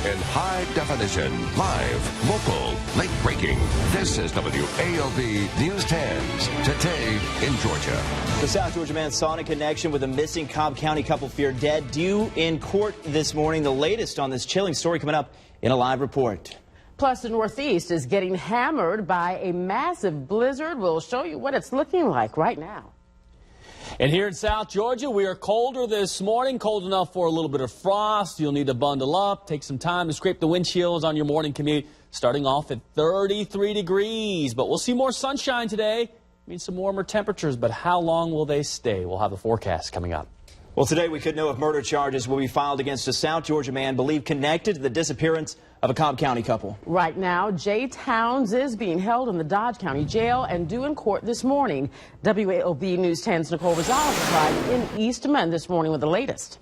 in high definition, live, local, late breaking. This is WALB News 10s today in Georgia. The South Georgia man saw in connection with a missing Cobb County couple feared dead, due in court this morning. The latest on this chilling story coming up in a live report. Plus, the Northeast is getting hammered by a massive blizzard. We'll show you what it's looking like right now. And here in South Georgia, we are colder this morning, cold enough for a little bit of frost. You'll need to bundle up, take some time to scrape the windshields on your morning commute, starting off at 33 degrees. But we'll see more sunshine today, means some warmer temperatures, but how long will they stay? We'll have the forecast coming up. Well, today we could know if murder charges will be filed against a South Georgia man believed connected to the disappearance of a Cobb County couple. Right now, Jay Towns is being held in the Dodge County Jail and due in court this morning. WALB News 10's Nicole Rosales is live in Eastman this morning with the latest.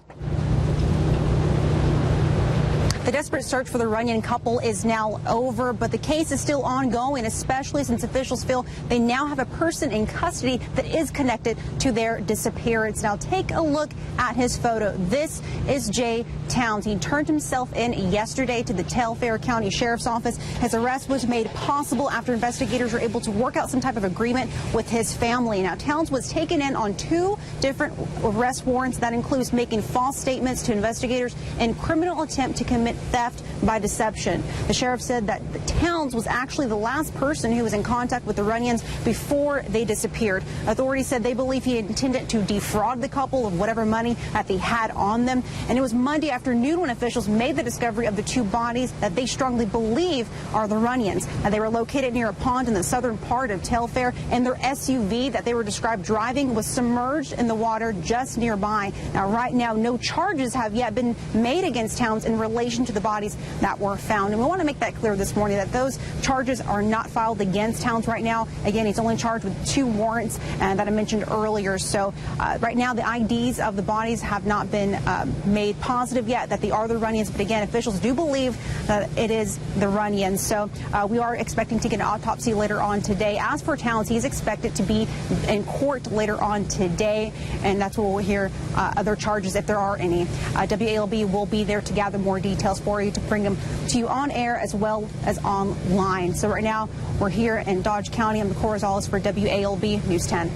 The desperate search for the Runyon couple is now over, but the case is still ongoing, especially since officials feel they now have a person in custody that is connected to their disappearance. Now take a look at his photo. This is Jay Towns. He turned himself in yesterday to the Telfair County Sheriff's Office. His arrest was made possible after investigators were able to work out some type of agreement with his family. Now Towns was taken in on 2 different arrest warrants. That includes making false statements to investigators and criminal attempt to commit theft by deception. The sheriff said that Towns was actually the last person who was in contact with the Runyons before they disappeared. Authorities said they believe he intended to defraud the couple of whatever money that they had on them. And it was Monday afternoon when officials made the discovery of the 2 bodies that they strongly believe are the Runyons. Now, they were located near a pond in the southern part of Telfair, and their SUV that they were described driving was submerged in the water just nearby. Now, right now, no charges have yet been made against Towns in relation to the bodies that were found. And we want to make that clear this morning that those charges are not filed against Towns right now. Again, he's only charged with 2 warrants that I mentioned earlier. So right now the IDs of the bodies have not been made positive yet that they are the Runyons. But again, officials do believe that it is the Runyons. So we are expecting to get an autopsy later on today. As for Towns, he's expected to be in court later on today. And that's where we'll hear other charges if there are any. WALB will be there to gather more details for you, to bring them to you on air as well as online. So right now we're here in Dodge County. I'm Nicole Rosales for WALB News 10.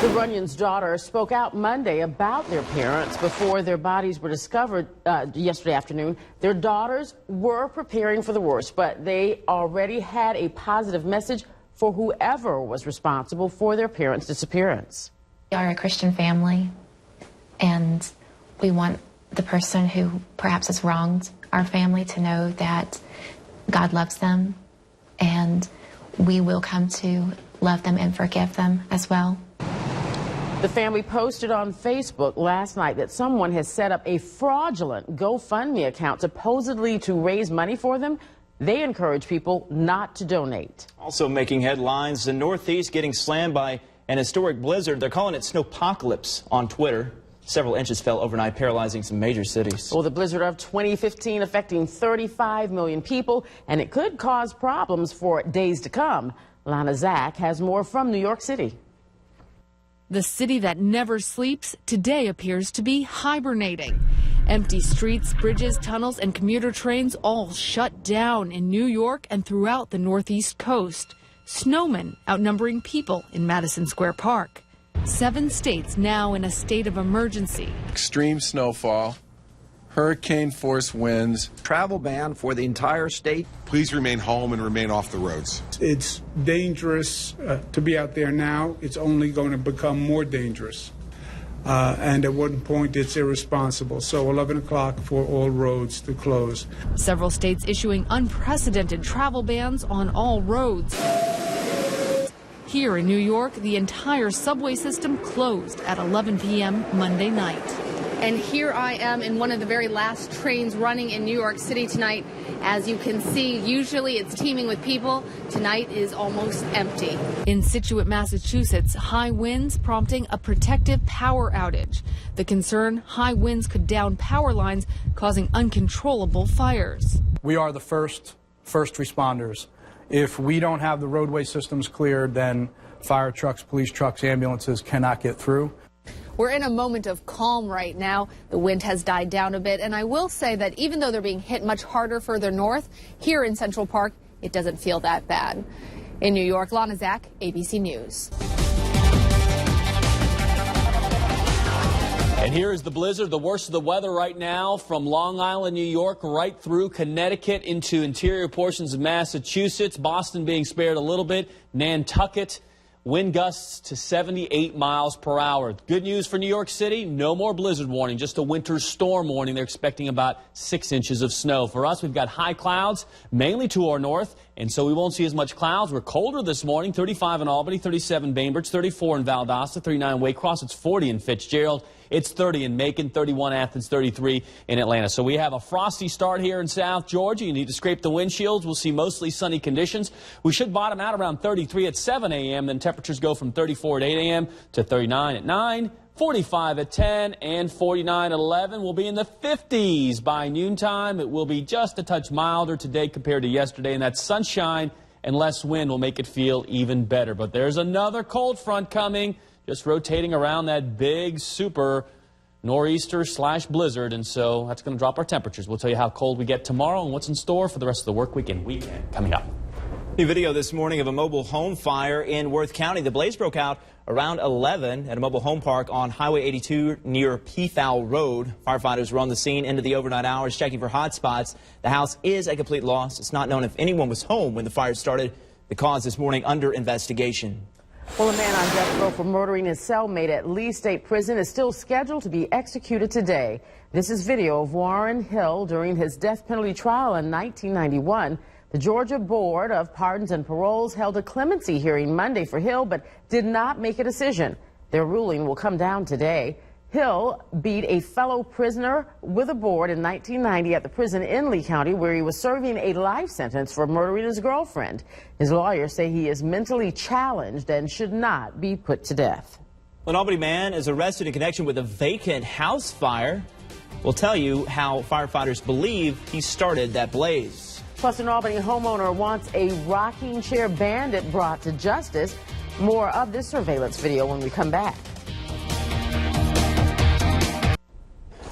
The Runyons' daughter spoke out Monday about their parents before their bodies were discovered yesterday afternoon. Their daughters were preparing for the worst, but they already had a positive message for whoever was responsible for their parents' disappearance. We are a Christian family, and we want the person who perhaps has wronged our family to know that God loves them, and we will come to love them and forgive them as well. The family posted on Facebook last night that someone has set up a fraudulent GoFundMe account supposedly to raise money for them. They encourage people not to donate. Also making headlines, the Northeast getting slammed by an historic blizzard. They're calling it snowpocalypse on Twitter. Several inches fell overnight, paralyzing some major cities. Well, the blizzard of 2015 affecting 35 million people, and it could cause problems for days to come. Lana Zach has more from New York City. The city that never sleeps today appears to be hibernating. Empty streets, bridges, tunnels, and commuter trains all shut down in New York and throughout the Northeast coast. Snowmen outnumbering people in Madison Square Park. 7 states now in a state of emergency. Extreme snowfall, hurricane-force winds. Travel ban for the entire state. Please remain home and remain off the roads. It's dangerous to be out there now. It's only going to become more dangerous. And at one point, it's irresponsible. So 11 o'clock for all roads to close. Several states issuing unprecedented travel bans on all roads. Here in New York, the entire subway system closed at 11 p.m. Monday night. And here I am in one of the very last trains running in New York City tonight. As you can see, usually it's teeming with people. Tonight is almost empty. In Scituate, Massachusetts, high winds prompting a protective power outage. The concern, high winds could down power lines, causing uncontrollable fires. We are the first responders. If we don't have the roadway systems cleared, then fire trucks, police trucks, ambulances cannot get through. We're in a moment of calm right now. The wind has died down a bit, and I will say that even though they're being hit much harder further north, here in Central Park, it doesn't feel that bad. In New York, Lana Zak, ABC News. And here is the blizzard, the worst of the weather right now from Long Island, New York, right through Connecticut into interior portions of Massachusetts. Boston being spared a little bit. Nantucket, wind gusts to 78 miles per hour. Good news for New York City, no more blizzard warning, just a winter storm warning. They're expecting about 6 inches of snow. For us, we've got high clouds, mainly to our north, and so we won't see as much clouds. We're colder this morning, 35 in Albany, 37 Bainbridge, 34 in Valdosta, 39 Waycross. It's 40 in Fitzgerald. It's 30 in Macon, 31 Athens, 33 in Atlanta. So we have a frosty start here in South Georgia. You need to scrape the windshields. We'll see mostly sunny conditions. We should bottom out around 33 at 7 a.m. Then temperatures go from 34 at 8 a.m. to 39 at 9, 45 at 10, and 49 at 11. We'll be in the 50s by noontime. It will be just a touch milder today compared to yesterday, and that sunshine and less wind will make it feel even better. But there's another cold front coming, just rotating around that big super nor'easter / blizzard, and so that's going to drop our temperatures. We'll tell you how cold we get tomorrow and what's in store for the rest of the work week and weekend coming up. New video this morning of a mobile home fire in Worth County. The blaze broke out around 11 at a mobile home park on Highway 82 near Peafowl Road. Firefighters were on the scene into the overnight hours checking for hot spots. The house is a complete loss. It's not known if anyone was home when the fire started. The cause this morning under investigation. Well, a man on death row for murdering his cellmate at Lee State Prison is still scheduled to be executed today. This is video of Warren Hill during his death penalty trial in 1991. The Georgia Board of Pardons and Paroles held a clemency hearing Monday for Hill, but did not make a decision. Their ruling will come down today. Hill beat a fellow prisoner with a board in 1990 at the prison in Lee County, where he was serving a life sentence for murdering his girlfriend. His lawyers say he is mentally challenged and should not be put to death. An Albany man is arrested in connection with a vacant house fire. We'll tell you how firefighters believe he started that blaze. Plus, an Albany homeowner wants a rocking chair bandit brought to justice. More of this surveillance video when we come back.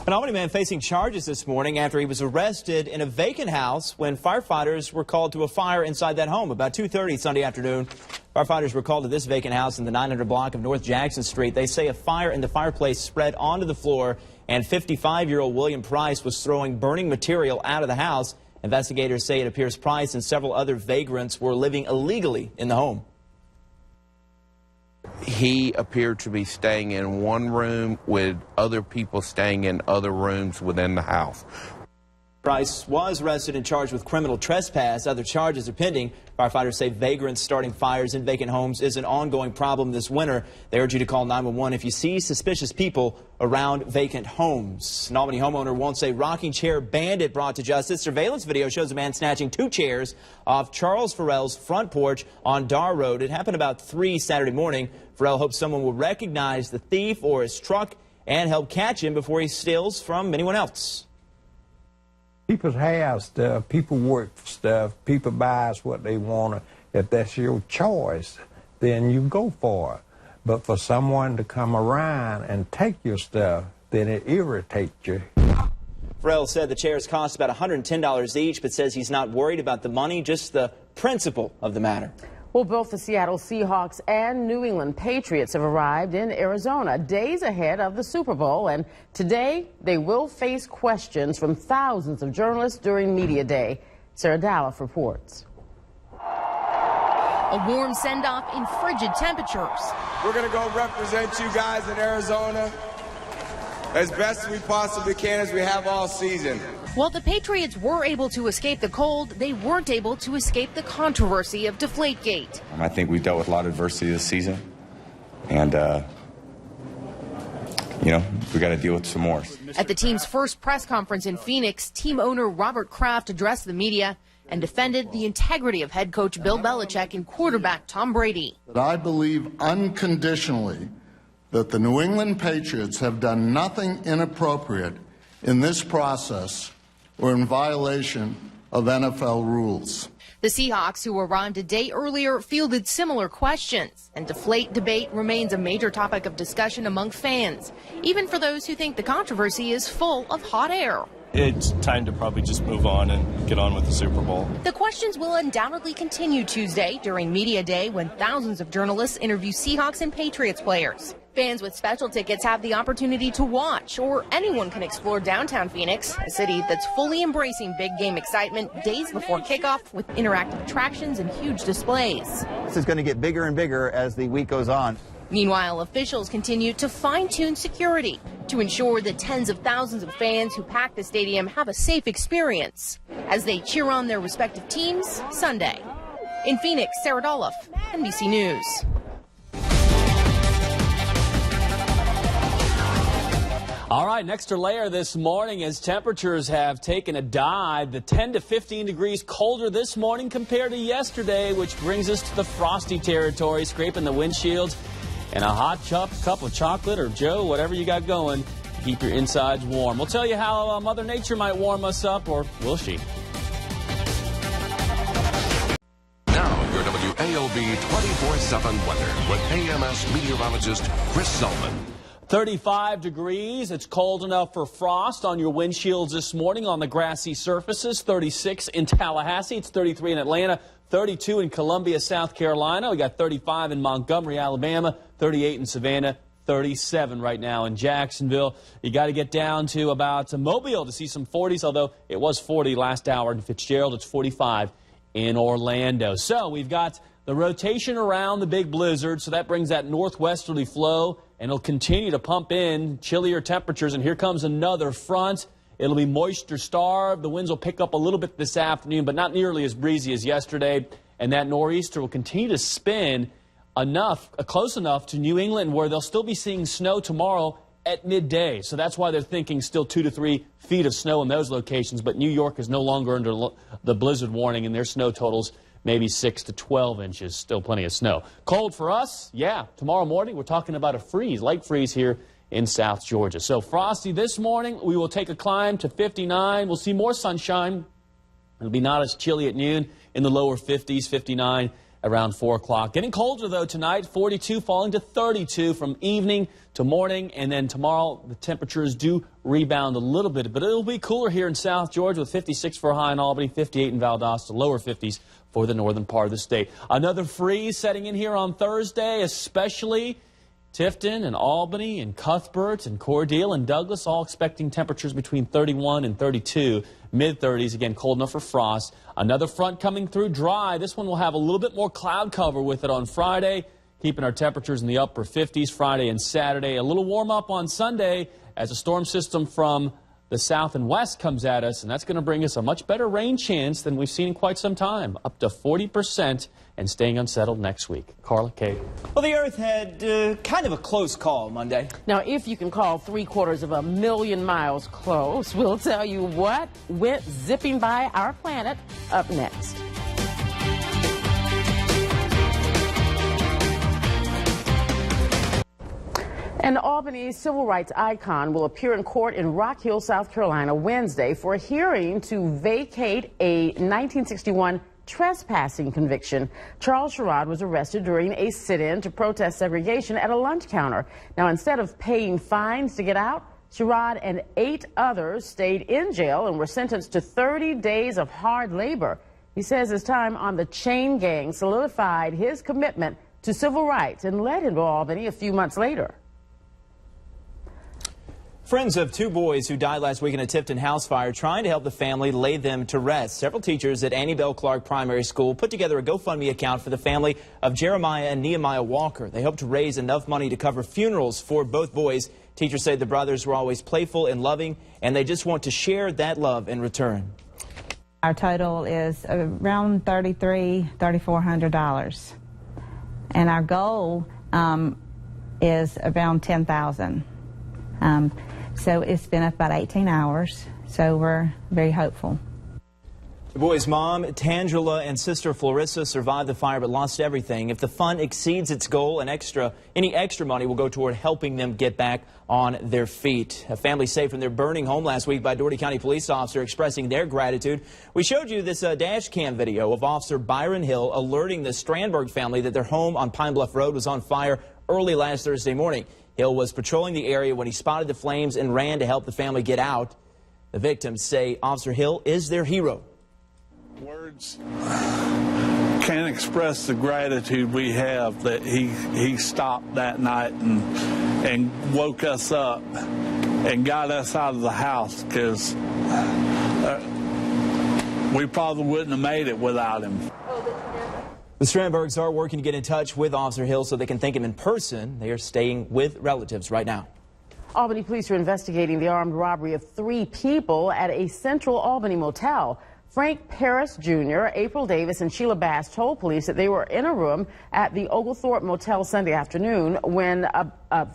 An Albany man facing charges this morning after he was arrested in a vacant house when firefighters were called to a fire inside that home. About 2:30 Sunday afternoon, firefighters were called to this vacant house in the 900 block of North Jackson Street. They say a fire in the fireplace spread onto the floor, and 55-year-old William Price was throwing burning material out of the house. Investigators say it appears Price and several other vagrants were living illegally in the home. He appeared to be staying in one room with other people staying in other rooms within the house. Price was arrested and charged with criminal trespass. Other charges are pending. Firefighters say vagrants starting fires in vacant homes is an ongoing problem this winter. They urge you to call 911 if you see suspicious people around vacant homes. An Albany homeowner wants a rocking chair bandit brought to justice. Surveillance video shows a man snatching 2 chairs off Charles Farrell's front porch on Dar Road. It happened about 3 Saturday morning. Farrell hopes someone will recognize the thief or his truck and help catch him before he steals from anyone else. People have stuff, people work for stuff, people buy what they want. If that's your choice, then you go for it. But for someone to come around and take your stuff, then it irritates you. Farrell said the chairs cost about $110 each, but says he's not worried about the money, just the principle of the matter. Well, both the Seattle Seahawks and New England Patriots have arrived in Arizona days ahead of the Super Bowl, and today they will face questions from thousands of journalists during Media Day. Sarah Dalloff reports. A warm send-off in frigid temperatures. We're going to go represent you guys in Arizona as best we possibly can, as we have all season. While the Patriots were able to escape the cold, they weren't able to escape the controversy of Deflategate. I think we've dealt with a lot of adversity this season, and, we got to deal with some more. At the team's first press conference in Phoenix, team owner Robert Kraft addressed the media and defended the integrity of head coach Bill Belichick and quarterback Tom Brady. I believe unconditionally that the New England Patriots have done nothing inappropriate in this process or in violation of NFL rules. The Seahawks, who arrived a day earlier, fielded similar questions, and deflate debate remains a major topic of discussion among fans, even for those who think the controversy is full of hot air. It's time to probably just move on and get on with the Super Bowl. The questions will undoubtedly continue Tuesday during Media Day when thousands of journalists interview Seahawks and Patriots players. Fans with special tickets have the opportunity to watch, or anyone can explore downtown Phoenix, a city that's fully embracing big game excitement days before kickoff with interactive attractions and huge displays. This is going to get bigger and bigger as the week goes on. Meanwhile, officials continue to fine-tune security to ensure that tens of thousands of fans who pack the stadium have a safe experience as they cheer on their respective teams Sunday. In Phoenix, Sarah Doloff, NBC News. All right, next layer this morning as temperatures have taken a dive. The 10 to 15 degrees colder this morning compared to yesterday, which brings us to the frosty territory, scraping the windshields. And a hot cup of chocolate or Joe, whatever you got going, keep your insides warm. We'll tell you how Mother Nature might warm us up, or will she? Now, your WALB 24/7 weather with AMS meteorologist Chris Sullivan. 35 degrees. It's cold enough for frost on your windshields this morning on the grassy surfaces. 36 in Tallahassee. It's 33 in Atlanta. 32 in Columbia, South Carolina. We got 35 in Montgomery, Alabama. 38 in Savannah. 37 right now in Jacksonville. You got to get down to about Mobile to see some 40s, although it was 40 last hour in Fitzgerald. It's 45 in Orlando. So we've got the rotation around the big blizzard, so that brings that northwesterly flow, and it'll continue to pump in chillier temperatures. And here comes another front. It'll be moisture-starved. The winds will pick up a little bit this afternoon, but not nearly as breezy as yesterday. And that nor'easter will continue to spin close enough to New England where they'll still be seeing snow tomorrow at midday. So that's why they're thinking still 2 to 3 feet of snow in those locations. But New York is no longer under the blizzard warning, and their snow totals maybe 6 to 12 inches. Still plenty of snow. Cold for us? Yeah. Tomorrow morning, we're talking about a freeze, light freeze here in South Georgia. So frosty this morning. We will take a climb to 59. We'll see more sunshine. It'll be not as chilly at noon, in the lower 50s, 59 around 4 o'clock. Getting colder, though, tonight, 42 falling to 32 from evening to morning. And then tomorrow, the temperatures do rebound a little bit. But it'll be cooler here in South Georgia with 56 for a high in Albany, 58 in Valdosta, lower 50s for the northern part of the state. Another freeze setting in here on Thursday, especially Tifton and Albany and Cuthbert and Cordele and Douglas, all expecting temperatures between 31 and 32, mid-30s, again, cold enough for frost. Another front coming through dry. This one will have a little bit more cloud cover with it on Friday, keeping our temperatures in the upper 50s Friday and Saturday. A little warm up on Sunday as a storm system from the south and west comes at us, and that's going to bring us a much better rain chance than we've seen in quite some time, up to 40% and staying unsettled next week. Carla, Kate. Well, the Earth had kind of a close call Monday. Now, if you can call 750,000 miles close, we'll tell you what went zipping by our planet up next. An Albany civil rights icon will appear in court in Rock Hill, South Carolina, Wednesday for a hearing to vacate a 1961 trespassing conviction. Charles Sherrod was arrested during a sit-in to protest segregation at a lunch counter. Now, instead of paying fines to get out, Sherrod and 8 others stayed in jail and were sentenced to 30 days of hard labor. He says his time on the chain gang solidified his commitment to civil rights and led him to Albany a few months later. Friends of 2 boys who died last week in a Tifton house fire trying to help the family lay them to rest. Several teachers at Annie Bell Clark Primary School put together a GoFundMe account for the family of Jeremiah and Nehemiah Walker. They hope to raise enough money to cover funerals for both boys. Teachers say the brothers were always playful and loving, and they just want to share that love in return. Our total is around $3,400, and our goal is around $10,000. So it's been about 18 hours, so we're very hopeful. The boy's mom, Tangela, and sister Florissa survived the fire but lost everything. If the fund exceeds its goal, any extra money will go toward helping them get back on their feet. A family saved from their burning home last week by Doherty County police officer expressing their gratitude. We showed you this dash cam video of Officer Byron Hill alerting the Strandberg family that their home on Pine Bluff Road was on fire early last Thursday morning. Hill was patrolling the area when he spotted the flames and ran to help the family get out. The victims say Officer Hill is their hero. Words can't express the gratitude we have that he stopped that night and woke us up and got us out of the house, because we probably wouldn't have made it without him. The Strandbergs are working to get in touch with Officer Hill so they can thank him in person. They are staying with relatives right now. Albany police are investigating the armed robbery of 3 people at a Central Albany motel. Frank Paris Jr., April Davis, and Sheila Bass told police that they were in a room at the Oglethorpe Motel Sunday afternoon when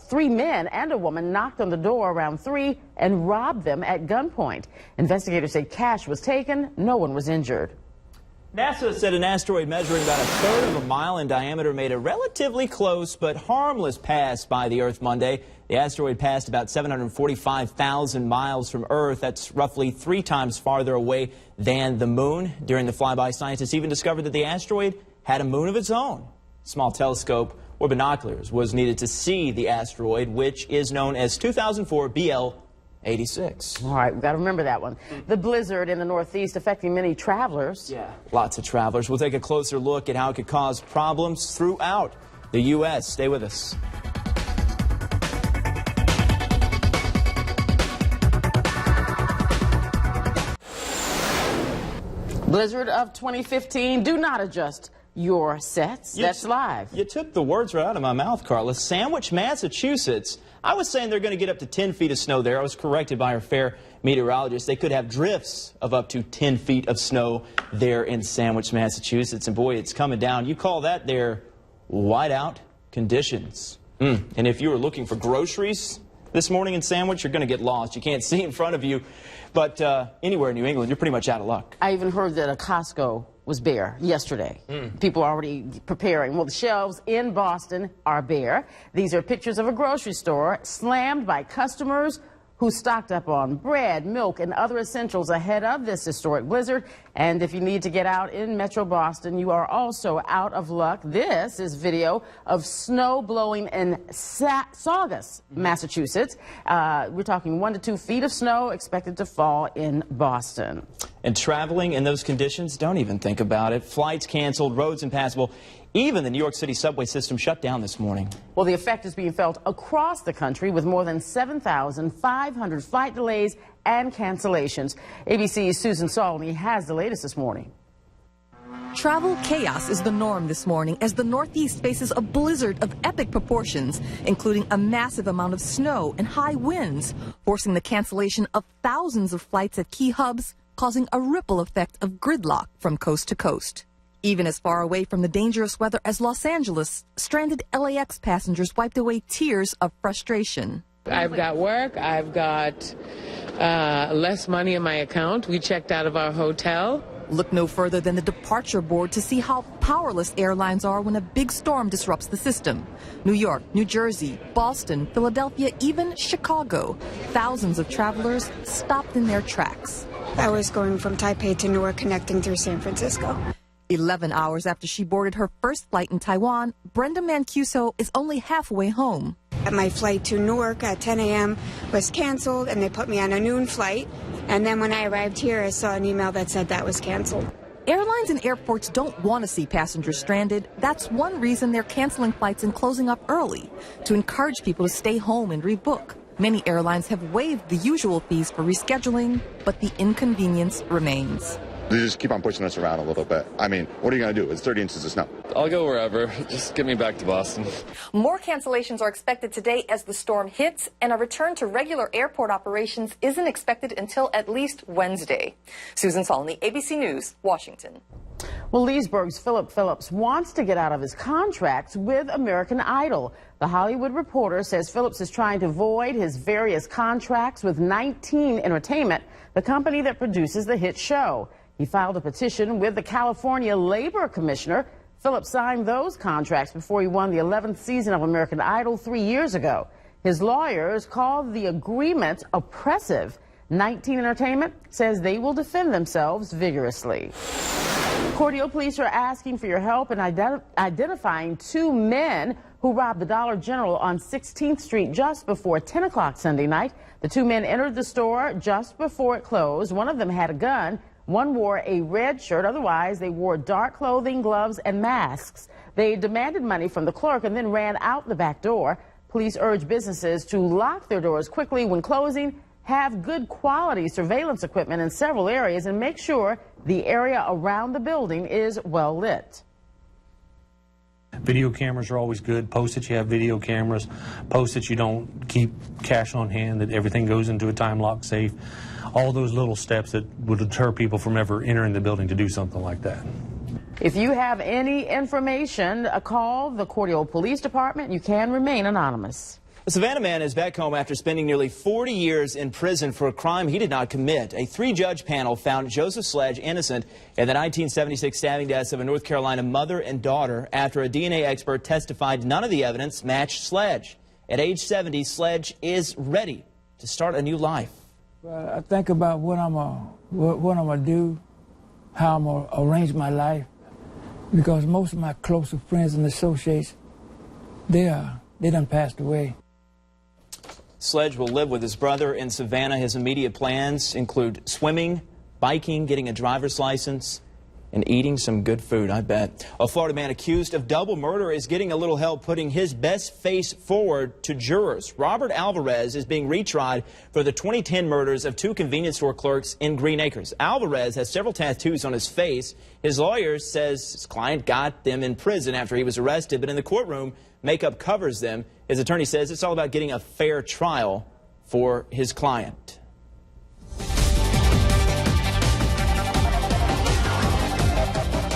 3 men and a woman knocked on the door around 3 and robbed them at gunpoint. Investigators say cash was taken. No one was injured. NASA said an asteroid measuring about 1/3 of a mile in diameter made a relatively close but harmless pass by the Earth Monday. The asteroid passed about 745,000 miles from Earth. That's roughly 3 times farther away than the moon. During the flyby, scientists even discovered that the asteroid had a moon of its own. A small telescope or binoculars was needed to see the asteroid, which is known as 2004 BL86. All right, we've got to remember that one. The blizzard in the Northeast affecting many travelers. Yeah, lots of travelers. We'll take a closer look at how it could cause problems throughout the U.S. Stay with us. Blizzard of 2015. Do not adjust your sets. That's live. You took the words right out of my mouth, Carla. Sandwich, Massachusetts. I was saying they're going to get up to 10 feet of snow there. I was corrected by our fair meteorologist. They could have drifts of up to 10 feet of snow there in Sandwich, Massachusetts. And boy, it's coming down. You call that their whiteout conditions. And if you were looking for groceries this morning in Sandwich, you're going to get lost. You can't see in front of you. But anywhere in New England, you're pretty much out of luck. I even heard that a Costco was bare yesterday. People are already preparing. Well, the shelves in Boston are bare. These are pictures of a grocery store slammed by customers who stocked up on bread, milk, and other essentials ahead of this historic blizzard. And if you need to get out in Metro Boston, you are also out of luck. This is video of snow blowing in Saugus, Massachusetts. We're talking 1 to 2 feet of snow expected to fall in Boston. And traveling in those conditions, don't even think about it. Flights canceled, roads impassable. Even the New York City subway system shut down this morning. Well, the effect is being felt across the country with more than 7,500 flight delays and cancellations. ABC's Susan Solney has the latest this morning. Travel chaos is the norm this morning as the Northeast faces a blizzard of epic proportions, including a massive amount of snow and high winds, forcing the cancellation of thousands of flights at key hubs, causing a ripple effect of gridlock from coast to coast. Even as far away from the dangerous weather as Los Angeles, stranded LAX passengers wiped away tears of frustration. I've got work, I've got less money in my account. We checked out of our hotel. Look no further than the departure board to see how powerless airlines are when a big storm disrupts the system. New York, New Jersey, Boston, Philadelphia, even Chicago. Thousands of travelers stopped in their tracks. I was going from Taipei to Newark, connecting through San Francisco. 11 hours after she boarded her first flight in Taiwan, Brenda Mancuso is only halfway home. My flight to Newark at 10 a.m. was canceled, and they put me on a noon flight. And then when I arrived here, I saw an email that said that was canceled. Airlines and airports don't want to see passengers stranded. That's one reason they're canceling flights and closing up early, to encourage people to stay home and rebook. Many airlines have waived the usual fees for rescheduling, but the inconvenience remains. They just keep on pushing us around a little bit. I mean, what are you going to do? It's 30 inches of snow. I'll go wherever. Just get me back to Boston. More cancellations are expected today as the storm hits, and a return to regular airport operations isn't expected until at least Wednesday. Susan Solney, ABC News, Washington. Well, Leesburg's Philip Phillips wants to get out of his contract with American Idol. The Hollywood Reporter says Phillips is trying to void his various contracts with 19 Entertainment, the company that produces the hit show. He filed a petition with the California Labor Commissioner. Phillips signed those contracts before he won the 11th season of American Idol 3 years ago. His lawyers called the agreement oppressive. 19 Entertainment says they will defend themselves vigorously. Cordele police are asking for your help in identifying two men who robbed the Dollar General on 16th Street just before 10 o'clock Sunday night. The two men entered the store just before it closed. One of them had a gun. One wore a red shirt. Otherwise, they wore dark clothing, gloves, and masks. They demanded money from the clerk and then ran out the back door. Police urge businesses to lock their doors quickly when closing, have good quality surveillance equipment in several areas, and make sure the area around the building is well lit. Video cameras are always good. Post that you have video cameras. Post that you don't keep cash on hand, that everything goes into a time lock safe. All those little steps that would deter people from ever entering the building to do something like that. If you have any information, call the Cordele Police Department. You can remain anonymous. A Savannah man is back home after spending nearly 40 years in prison for a crime he did not commit. A three-judge panel found Joseph Sledge innocent in the 1976 stabbing deaths of a North Carolina mother and daughter after a DNA expert testified none of the evidence matched Sledge. At age 70, Sledge is ready to start a new life. I think about what I'm gonna do, how I'm gonna arrange my life, because most of my closest friends and associates, they done passed away. Sledge will live with his brother in Savannah. His immediate plans include swimming, biking, getting a driver's license, and eating some good food, I bet. A Florida man accused of double murder is getting a little help putting his best face forward to jurors. Robert Alvarez is being retried for the 2010 murders of two convenience store clerks in Green Acres. Alvarez has several tattoos on his face. His lawyer says his client got them in prison after he was arrested, but in the courtroom, makeup covers them. His attorney says it's all about getting a fair trial for his client.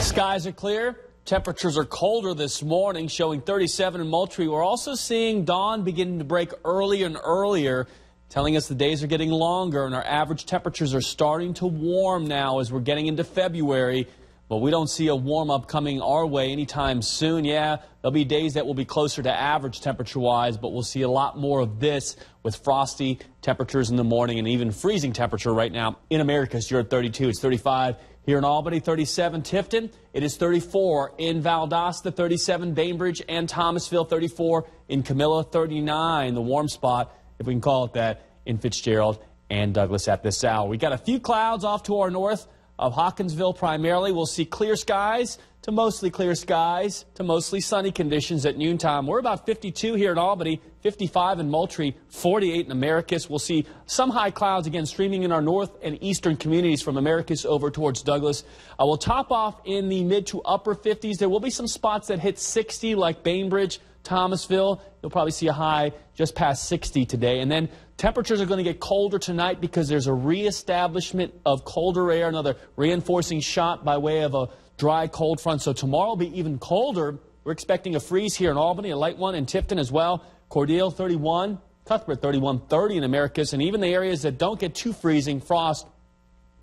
Skies are clear. Temperatures are colder this morning, showing 37 in Moultrie. We're also seeing dawn beginning to break earlier and earlier, telling us the days are getting longer and our average temperatures are starting to warm now as we're getting into February. But we don't see a warm-up coming our way anytime soon. Yeah, there'll be days that will be closer to average temperature-wise, but we'll see a lot more of this with frosty temperatures in the morning and even freezing temperature right now in Americus. You're at 32. It's 35 here in Albany, 37 Tifton. It is 34 in Valdosta, 37 Bainbridge and Thomasville, 34 in Camilla, 39, the warm spot, if we can call it that, in Fitzgerald and Douglas at this hour. We got a few clouds off to our north of Hawkinsville primarily. We'll see clear skies to mostly clear skies to mostly sunny conditions at noontime. We're about 52 here in Albany, 55 in Moultrie, 48 in Americus. We'll see some high clouds again streaming in our north and eastern communities from Americus over towards Douglas. We'll top off in the mid to upper 50s. There will be some spots that hit 60 like Bainbridge, Thomasville. You'll probably see a high just past 60 today. And then temperatures are going to get colder tonight because there's a reestablishment of colder air, another reinforcing shot by way of a dry cold front. So tomorrow will be even colder. We're expecting a freeze here in Albany, a light one in Tifton as well. Cordele 31, Cuthbert 31, 30 in Americus, and even the areas that don't get too freezing, frost,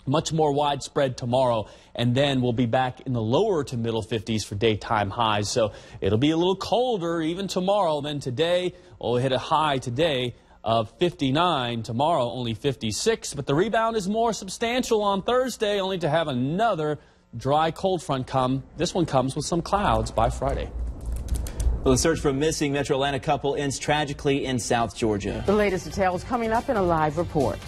much more widespread tomorrow, and then we'll be back in the lower to middle 50s for daytime highs. So it'll be a little colder even tomorrow than today. We'll hit a high today of 59, tomorrow only 56, but the rebound is more substantial on Thursday, only to have another dry cold front come. This one comes with some clouds by Friday. Well, the search for a missing Metro Atlanta couple ends tragically in South Georgia. The latest details coming up in a live report.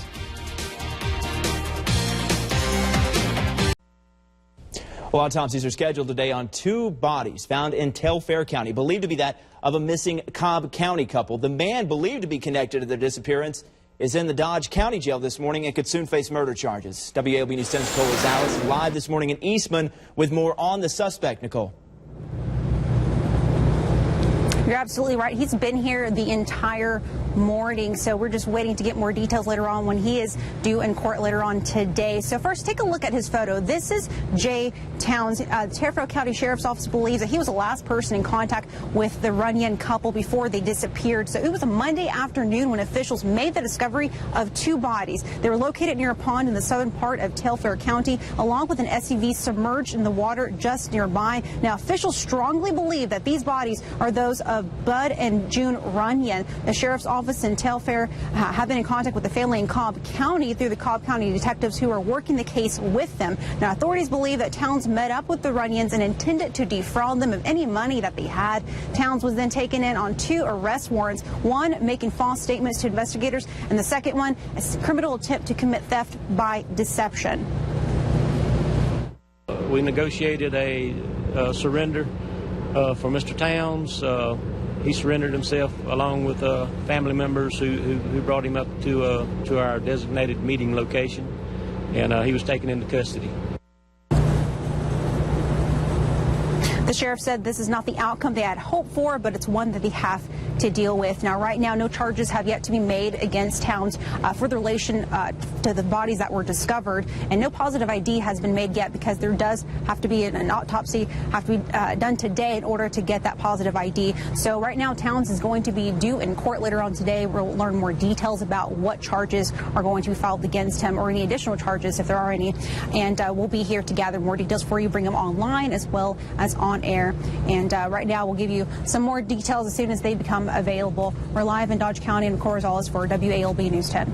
Well, autopsies are scheduled today on two bodies found in Telfair County, believed to be that of a missing Cobb County couple. The man believed to be connected to their disappearance is in the Dodge County Jail this morning and could soon face murder charges. WALB News 10's Nicole Rosales live this morning in Eastman with more on the suspect. Nicole. You're absolutely right. He's been here the entire morning, so we're just waiting to get more details later on when he is due in court later on today. So first, take a look at his photo. This is Jay Towns. The Fairfield County Sheriff's Office believes that he was the last person in contact with the Runyon couple before they disappeared. So it was a Monday afternoon when officials made the discovery of 2 bodies. They were located near a pond in the southern part of Telfair County, along with an SUV submerged in the water just nearby. Now, officials strongly believe that these bodies are those of Bud and June Runyon. The Sheriff's Office in Telfair have been in contact with the family in Cobb County through the Cobb County detectives who are working the case with them. Now, authorities believe that Towns met up with the Runyons and intended to defraud them of any money that they had. Towns was then taken in on 2 arrest warrants, one making false statements to investigators, and the second one a criminal attempt to commit theft by deception. We negotiated a surrender for Mr. Towns. He surrendered himself along with family members who brought him up to our designated meeting location, and he was taken into custody. The sheriff said this is not the outcome they had hoped for, but it's one that they have to deal with. Now, right now, no charges have yet to be made against Towns for the relation to the bodies that were discovered, and no positive ID has been made yet because there does have to be an autopsy have to be done today in order to get that positive ID. So right now, Towns is going to be due in court later on today. We'll learn more details about what charges are going to be filed against him or any additional charges if there are any, and we'll be here to gather more details for you, bring them online as well as on air. And right now, we'll give you some more details as soon as they become available. We're live in Dodge County and Corrales for WALB News 10.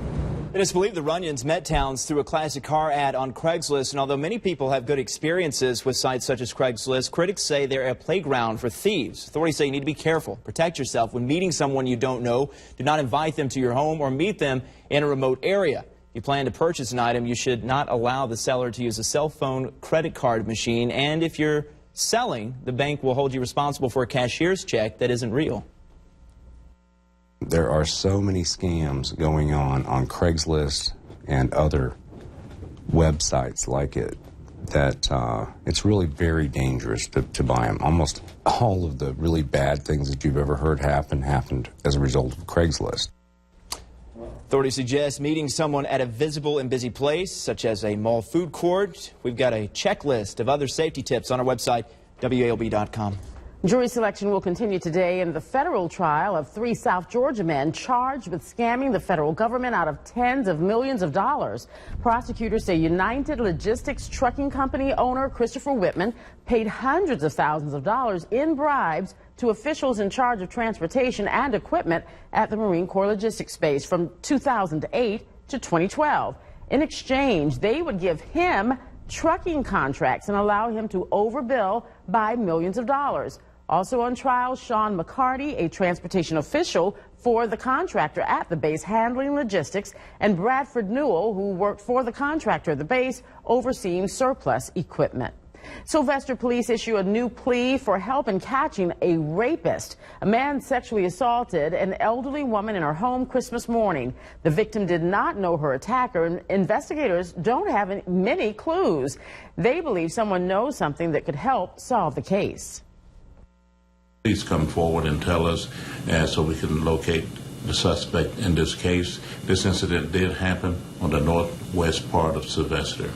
It is believed the Runyons met Towns through a classic car ad on Craigslist, and although many people have good experiences with sites such as Craigslist, critics say they're a playground for thieves. Authorities say you need to be careful, protect yourself when meeting someone you don't know. Do not invite them to your home or meet them in a remote area. If you plan to purchase an item, you should not allow the seller to use a cell phone credit card machine, and if you're selling, the bank will hold you responsible for a cashier's check that isn't real. There are so many scams going on Craigslist and other websites like it that it's really very dangerous to buy them. Almost all of the really bad things that you've ever heard happened as a result of Craigslist. Authorities suggest meeting someone at a visible and busy place, such as a mall food court. We've got a checklist of other safety tips on our website, WALB.com. Jury selection will continue today in the federal trial of 3 South Georgia men charged with scamming the federal government out of tens of millions of dollars. Prosecutors say United Logistics trucking company owner Christopher Whitman paid hundreds of thousands of dollars in bribes to officials in charge of transportation and equipment at the Marine Corps Logistics Base from 2008 to 2012. In exchange, they would give him trucking contracts and allow him to overbill by millions of dollars. Also on trial, Sean McCarty, a transportation official for the contractor at the base handling logistics, and Bradford Newell, who worked for the contractor at the base overseeing surplus equipment. Sylvester police issue a new plea for help in catching a rapist. A man sexually assaulted an elderly woman in her home Christmas morning. The victim did not know her attacker, and investigators don't have many clues. They believe someone knows something that could help solve the case. Please come forward and tell us so we can locate the suspect in this case. This incident did happen on the northwest part of Sylvester.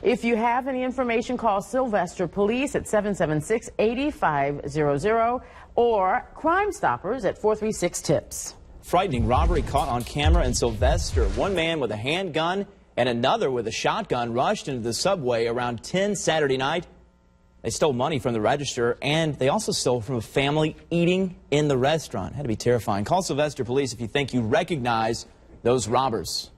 If you have any information, call Sylvester Police at 776-8500 or Crime Stoppers at 436-TIPS. Frightening robbery caught on camera in Sylvester. One man with a handgun and another with a shotgun rushed into the subway around 10 Saturday night. They stole money from the register, and they also stole from a family eating in the restaurant. It had to be terrifying. Call Sylvester Police if you think you recognize those robbers.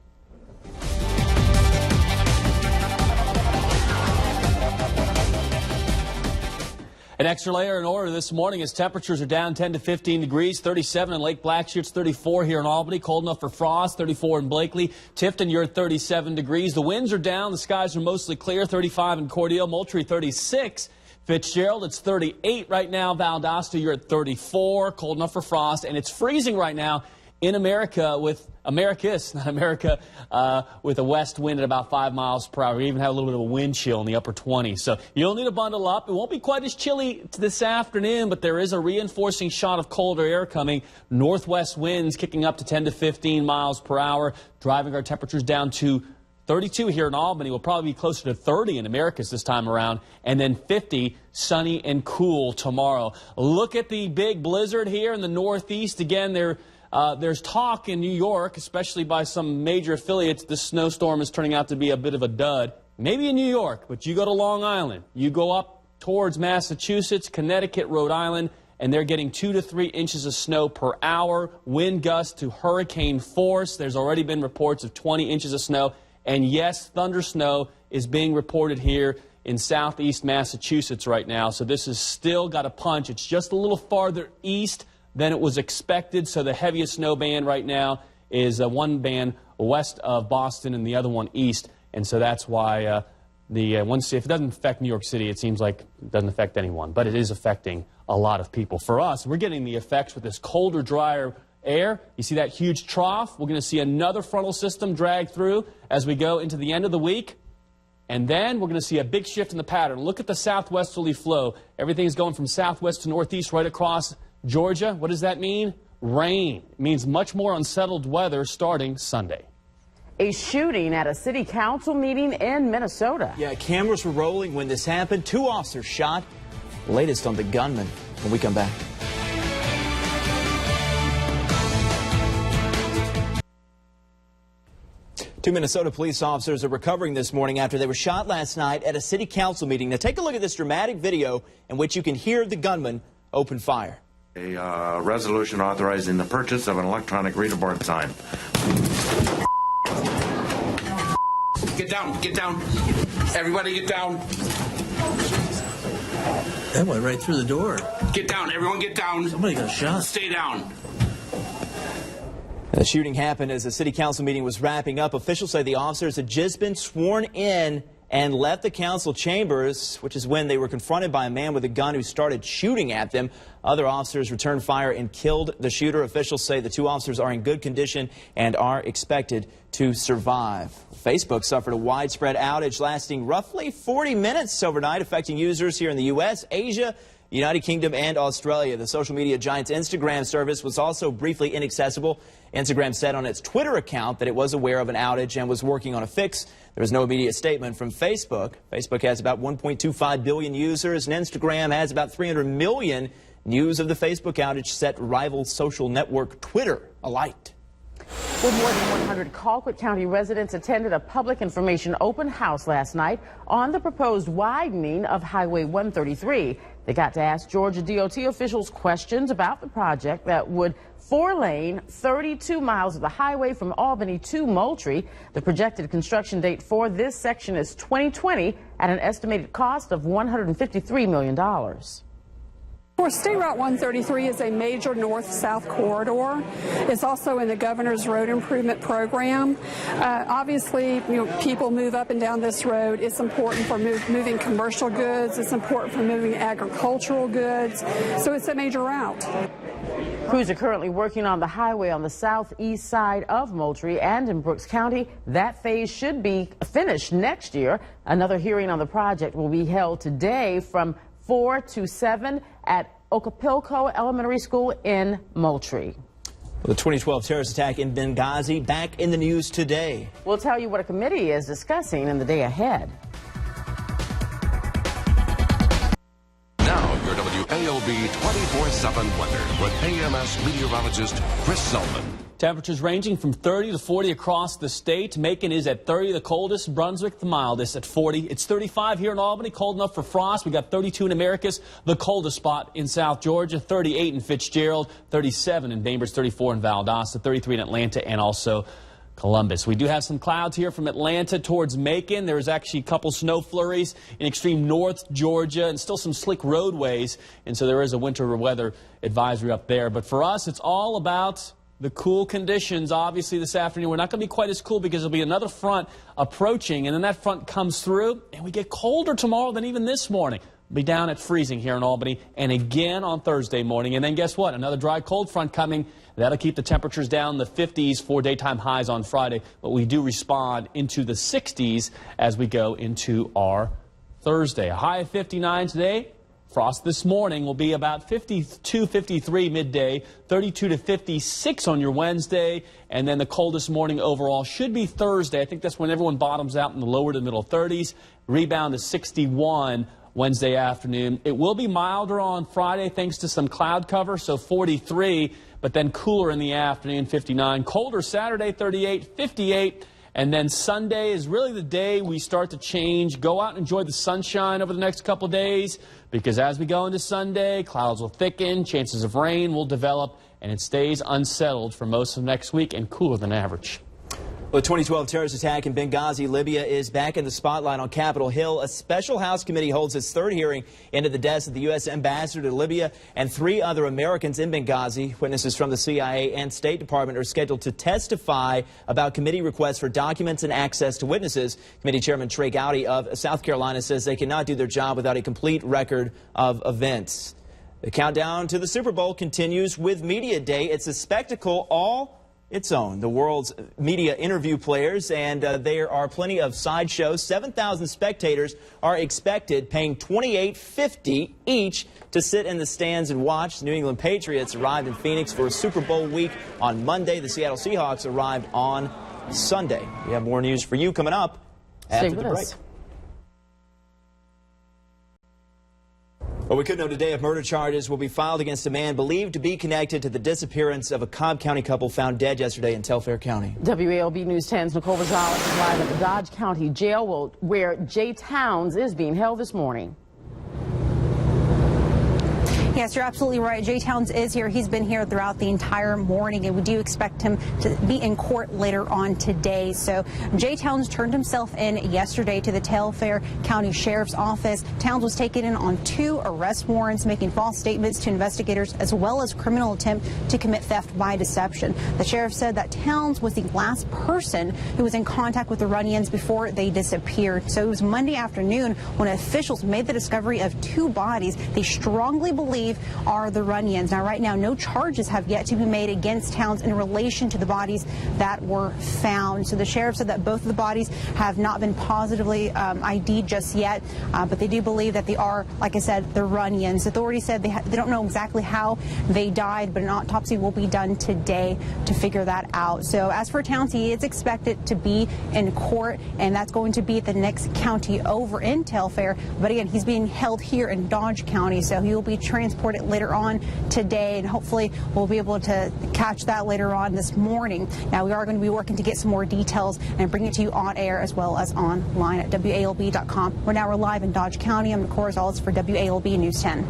An extra layer in order this morning as temperatures are down 10 to 15 degrees, 37 in Lake Blackshear, 34 here in Albany, cold enough for frost, 34 in Blakely. Tifton, you're at 37 degrees. The winds are down, the skies are mostly clear, 35 in Cordele, Moultrie 36. Fitzgerald, it's 38 right now. Valdosta, you're at 34, cold enough for frost, and it's freezing right now in America with Americus, not America, with a west wind at about 5 miles per hour. We even have a little bit of a wind chill in the upper 20s. So you'll need to bundle up. It won't be quite as chilly this afternoon, but there is a reinforcing shot of colder air coming. Northwest winds kicking up to 10 to 15 miles per hour, driving our temperatures down to 32 here in Albany. Will probably be closer to 30 in Americus this time around, and then 50 sunny and cool tomorrow. Look at the big blizzard here in the Northeast. Again, there's talk in New York, especially by some major affiliates, this snowstorm is turning out to be a bit of a dud. Maybe in New York, but you go to Long Island, you go up towards Massachusetts, Connecticut, Rhode Island, and they're getting 2 to 3 inches of snow per hour, wind gusts to hurricane force. There's already been reports of 20 inches of snow. And yes, thunder snow is being reported here in southeast Massachusetts right now. So this has still got a punch. It's just a little farther east than it was expected. So the heaviest snow band right now is one band west of Boston and the other one east. And so that's why if it doesn't affect New York City, it seems like it doesn't affect anyone. But it is affecting a lot of people. For us, we're getting the effects with this colder, drier air. You see that huge trough? We're going to see another frontal system drag through as we go into the end of the week. And then we're going to see a big shift in the pattern. Look at the southwesterly flow. Everything's going from southwest to northeast right across Georgia. What does that mean? Rain. It means much more unsettled weather starting Sunday. A shooting at a city council meeting in Minnesota. Yeah, cameras were rolling when this happened. 2 officers shot. Latest on the gunman when we come back. Two Minnesota police officers are recovering this morning after they were shot last night at a city council meeting. Now take a look at this dramatic video in which you can hear the gunman open fire. A resolution authorizing the purchase of an electronic reader board sign. Get down, get down. Everybody get down. That went right through the door. Get down, everyone get down. Somebody got shot. Stay down. The shooting happened as the city council meeting was wrapping up. Officials say the officers had just been sworn in and left the council chambers, which is when they were confronted by a man with a gun who started shooting at them. Other officers returned fire and killed the shooter. Officials say the 2 officers are in good condition and are expected to survive. Facebook suffered a widespread outage lasting roughly 40 minutes overnight, affecting users here in the U.S., Asia, United Kingdom, and Australia. The social media giant's Instagram service was also briefly inaccessible. Instagram said on its Twitter account that it was aware of an outage and was working on a fix. There was no immediate statement from Facebook. Facebook has about 1.25 billion users, and Instagram has about 300 million. News of the Facebook outage set rival social network Twitter alight. With more than 100 Colquitt County residents attended a public information open house last night on the proposed widening of Highway 133. They got to ask Georgia DOT officials questions about the project that would 4-lane 32 miles of the highway from Albany to Moultrie. The projected construction date for this section is 2020 at an estimated cost of $153 million. Of course, State Route 133 is a major north-south corridor. It's also in the Governor's Road Improvement Program. Obviously, people move up and down this road. It's important for moving commercial goods. It's important for moving agricultural goods. So it's a major route. Crews are currently working on the highway on the southeast side of Moultrie and in Brooks County. That phase should be finished next year. Another hearing on the project will be held today from 4 to 7 at Ocapilco Elementary School in Moultrie. The 2012 terrorist attack in Benghazi back in the news today. We'll tell you what a committee is discussing in the day ahead. Now, your WALB 24/7 weather with AMS meteorologist Chris Sullivan. Temperatures ranging from 30 to 40 across the state. Macon is at 30, the coldest. Brunswick, the mildest, at 40. It's 35 here in Albany, cold enough for frost. We got 32 in Americus, the coldest spot in South Georgia. 38 in Fitzgerald, 37 in Bainbridge, 34 in Valdosta, 33 in Atlanta, and also Columbus. We do have some clouds here from Atlanta towards Macon. There's actually a couple snow flurries in extreme north Georgia and still some slick roadways. And so there is a winter weather advisory up there. But for us, it's all about the cool conditions. Obviously this afternoon we're not going to be quite as cool because there'll be another front approaching, and then that front comes through and we get colder tomorrow than even this morning. be down at freezing here in Albany, and again on Thursday morning. And then guess what? Another dry cold front coming. That'll keep the temperatures down in the 50s for daytime highs on Friday. But we do respond into the 60s as we go into our Thursday. A high of 59 today. Frost this morning will be about 52, 53 midday, 32 to 56 on your Wednesday, and then the coldest morning overall should be Thursday. I think that's when everyone bottoms out in the lower to middle 30s. Rebound to 61 Wednesday afternoon. It will be milder on Friday thanks to some cloud cover, so 43, but then cooler in the afternoon, 59. Colder Saturday, 38, 58. And then Sunday is really the day we start to change. Go out and enjoy the sunshine over the next couple days, because as we go into Sunday, clouds will thicken, chances of rain will develop, and it stays unsettled for most of next week and cooler than average. Well, the 2012 terrorist attack in Benghazi, Libya, is back in the spotlight on Capitol Hill. A special House committee holds its third hearing into the deaths of the U.S. ambassador to Libya and 3 other Americans in Benghazi. Witnesses from the CIA and State Department are scheduled to testify about committee requests for documents and access to witnesses. Committee Chairman Trey Gowdy of South Carolina says they cannot do their job without a complete record of events. The countdown to the Super Bowl continues with Media Day. It's a spectacle all its own. The world's media interview players, and there are plenty of sideshows. 7,000 spectators are expected, paying $28.50 each to sit in the stands and watch. The New England Patriots arrived in Phoenix for Super Bowl week on Monday. The Seattle Seahawks arrived on Sunday. We have more news for you coming up after the break. Well, we could know today if murder charges will be filed against a man believed to be connected to the disappearance of a Cobb County couple found dead yesterday in Telfair County. WALB News 10's Nicole Rosales is live at the Dodge County Jail where Jay Towns is being held this morning. Yes, you're absolutely right. Jay Towns is here. He's been here throughout the entire morning, and we do expect him to be in court later on today. So Jay Towns turned himself in yesterday to the Telfair County Sheriff's Office. Towns was taken in on 2 arrest warrants, making false statements to investigators, as well as criminal attempt to commit theft by deception. The sheriff said that Towns was the last person who was in contact with the Runnions before they disappeared. So it was Monday afternoon when officials made the discovery of 2 bodies they strongly believe are the Runnions. Now, right now, no charges have yet to be made against Towns in relation to the bodies that were found. So the sheriff said that both of the bodies have not been positively ID'd just yet, but they do believe that they are, like I said, the Runnions. Authorities said they don't know exactly how they died, but an autopsy will be done today to figure that out. So as for Towns, he is expected to be in court, and that's going to be at the next county over in Telfair. But again, he's being held here in Dodge County, so he will be transported later on today, and hopefully we'll be able to catch that later on this morning. Now, we are going to be working to get some more details and bring it to you on air as well as online at WALB.com. We're live in Dodge County. I'm Nicole Rosales for WALB News 10.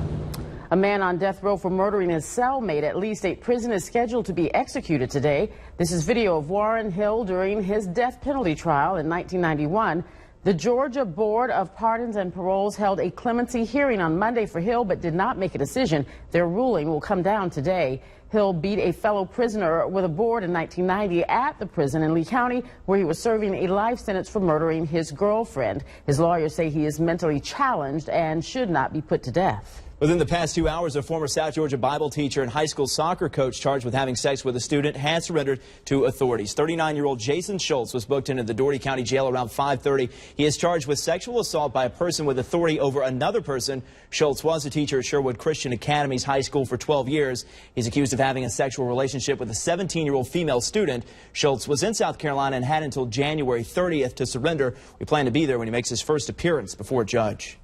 A man on death row for murdering his cellmate at Lee State Prison is scheduled to be executed today. This is video of Warren Hill during his death penalty trial in 1991. The Georgia Board of Pardons and Paroles held a clemency hearing on Monday for Hill, but did not make a decision. Their ruling will come down today. Hill beat a fellow prisoner with a board in 1990 at the prison in Lee County, where he was serving a life sentence for murdering his girlfriend. His lawyers say he is mentally challenged and should not be put to death. Within the past 2 hours, a former South Georgia Bible teacher and high school soccer coach charged with having sex with a student has surrendered to authorities. 39-year-old Jason Schultz was booked into the Dougherty County Jail around 5:30. He is charged with sexual assault by a person with authority over another person. Schultz was a teacher at Sherwood Christian Academy's high school for 12 years. He's accused of having a sexual relationship with a 17-year-old female student. Schultz was in South Carolina and had until January 30th to surrender. We plan to be there when he makes his first appearance before a judge.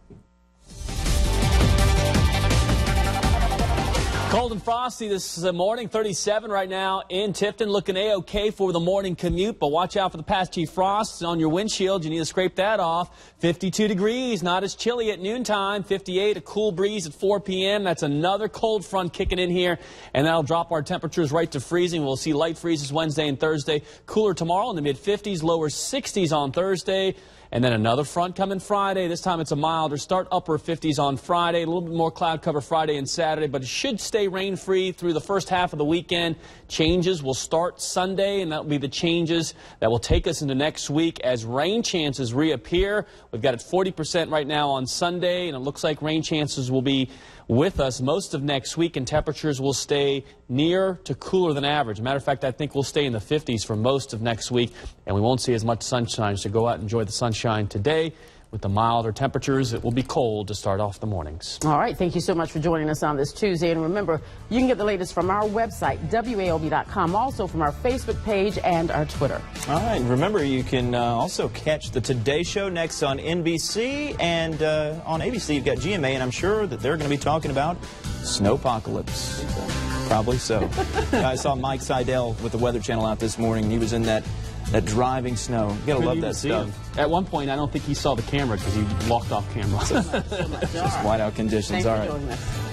Cold and frosty this morning, 37 right now in Tifton. Looking A-OK for the morning commute, but watch out for the patchy frost on your windshield. You need to scrape that off. 52 degrees, not as chilly at noontime. 58, a cool breeze at 4 p.m. That's another cold front kicking in here, and that'll drop our temperatures right to freezing. We'll see light freezes Wednesday and Thursday. Cooler tomorrow in the mid-50s, lower 60s on Thursday. And then another front coming Friday. This time it's a milder start, upper 50s on Friday. A little bit more cloud cover Friday and Saturday, but it should stay rain-free through the first half of the weekend. Changes will start Sunday, and that will be the changes that will take us into next week as rain chances reappear. We've got it 40% right now on Sunday, and it looks like rain chances will be with us most of next week, and temperatures will stay near to cooler than average. Matter of fact, I think we'll stay in the 50s for most of next week, and we won't see as much sunshine, so go out and enjoy the sunshine today. With the milder temperatures, it will be cold to start off the mornings. All right, thank you so much for joining us on this Tuesday. And remember, you can get the latest from our website, WALB.com, also from our Facebook page and our Twitter. All right, remember, you can also catch the Today Show next on NBC, and on ABC you've got GMA, and I'm sure that they're going to be talking about snowpocalypse. Probably so. I saw Mike Seidel with the Weather Channel out this morning. He was in that driving snow. You gotta love that stuff. At one point, I don't think he saw the camera because he walked off camera. Just whiteout conditions. Thanks All for right. joining us.